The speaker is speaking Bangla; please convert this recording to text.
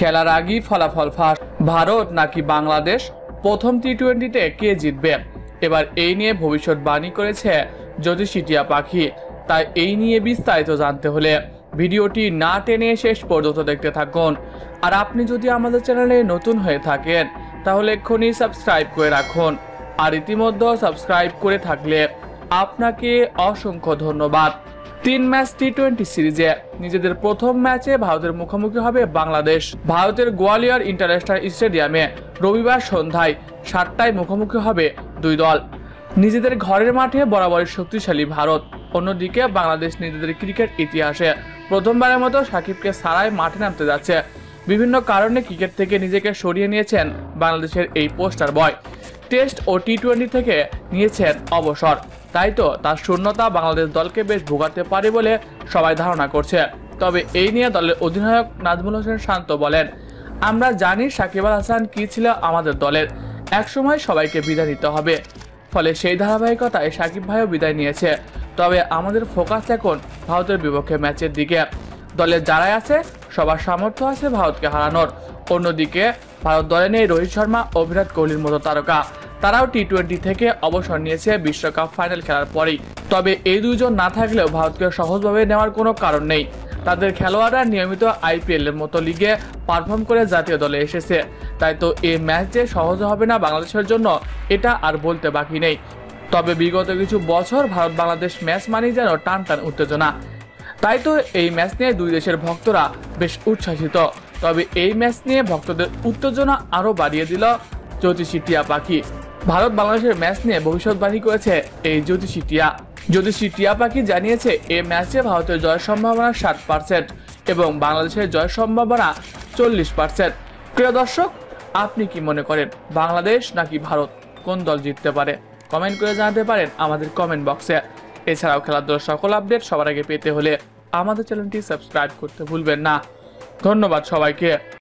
খেলার আগেই ফলাফল ফাঁস, ভারত নাকি বাংলাদেশ প্রথম টি-20তে কে জিতবে? এবার এই নিয়ে ভবিষ্যৎবাণী করেছে জ্যোতিষী টিয়া পাখি। তাই এই নিয়ে বিস্তারিত জানতে হলে ভিডিওটি না টেনে শেষ পর্যন্ত দেখতে থাকুন। আর আপনি যদি আমাদের চ্যানেলে নতুন হয়ে থাকেন তাহলে এক্ষুনি সাবস্ক্রাইব করে রাখুন। আর ইতিমধ্যে সাবস্ক্রাইব করে থাকলে আপনাকে অসংখ্য ধন্যবাদ। 3 ম্যাচ টি-20 সিরিজে নিজেদের প্রথম ম্যাচে ভারতের মুখোমুখি হবে বাংলাদেশ। ভারতের গোয়ালিয়র ইন্টারন্যাশনাল স্টেডিয়ামে রবিবার সন্ধ্যায় 7টায় মুখোমুখি হবে দুই দল। নিজেদের ঘরের মাঠে বরাবরই শক্তিশালী ভারত। অন্যদিকে বাংলাদেশ নিজেদের ক্রিকেট ইতিহাসে প্রথমবারের মতো সাকিবকে ছাড়াই মাঠে নামতে যাচ্ছে। বিভিন্ন কারণে ক্রিকেট থেকে নিজেকে সরিয়ে নিয়েছেন বাংলাদেশের এই পোস্টার বয়। টেস্ট ও টি-20 থেকে নিয়েছেন অবসর, তাই তো তার শূন্যতা বাংলাদেশ দলকে বেশ ভোগাতে পারে বলে সবাই ধারণা করছে। তবে এই নিয়ে দলের অধিনায়ক নাজমুল হোসেন শান্ত বলেন, আমরা জানি সাকিব আল হাসান কি ছিল আমাদের দলের, একসময় সবাইকে বিদায় নিতে হবে, ফলে সেই ধারাবাহিকতায় সাকিব ভাইও বিদায় নিয়েছে। তবে আমাদের ফোকাস এখন ভারতের বিপক্ষে ম্যাচের দিকে। দলের যারাই আছে সবার সামর্থ্য আছে ভারতকে হারানোর। অন্যদিকে ভারত দলে নেই রোহিত শর্মা ও বিরাট কোহলির মতো তারকা, তারাও টি-20 থেকে অবসর নিয়েছে বিশ্বকাপ ফাইনাল খেলার পরেই। তবে এই দুইজন না থাকলেও ভারতকে সহজভাবে নেওয়ার কোনো কারণ নেই। তাদের খেলোয়াড়রা নিয়মিত IPL এর মতো লিগে পারফর্ম করে জাতীয় দলে এসেছে, তাই তো এই ম্যাচ যে সহজ হবে না বাংলাদেশের জন্য এটা আর বলতে বাকি নেই। তবে বিগত কিছু বছর ভারত বাংলাদেশ ম্যাচ মানেই যেন টান টান উত্তেজনা, তাই তো এই ম্যাচ নিয়ে দুই দেশের ভক্তরা বেশ উচ্ছ্বাসিত। তবে এই ম্যাচ নিয়ে ভক্তদের উত্তেজনা আরও বাড়িয়ে দিল জ্যোতিষী টিয়া পাখি। ভারত বাংলাদেশের ম্যাচ নিয়ে ভবিষ্যৎবাণী করেছে এই জ্যোতিষী টিয়া পাখি জানিয়েছে, এই ম্যাচে ভারতের জয়ের সম্ভাবনা 60% এবং বাংলাদেশের জয়ের সম্ভাবনা 40%। প্রিয় দর্শক, আপনি কি মনে করেন বাংলাদেশ নাকি ভারত কোন দল জিততে পারে? কমেন্ট করে জানাতে পারেন আমাদের কমেন্ট বক্সে। এছাড়াও খেলাধুলার সকল আপডেট সবার আগে পেতে হলে আমাদের চ্যানেলটি সাবস্ক্রাইব করতে ভুলবেন না। ধন্যবাদ সবাইকে।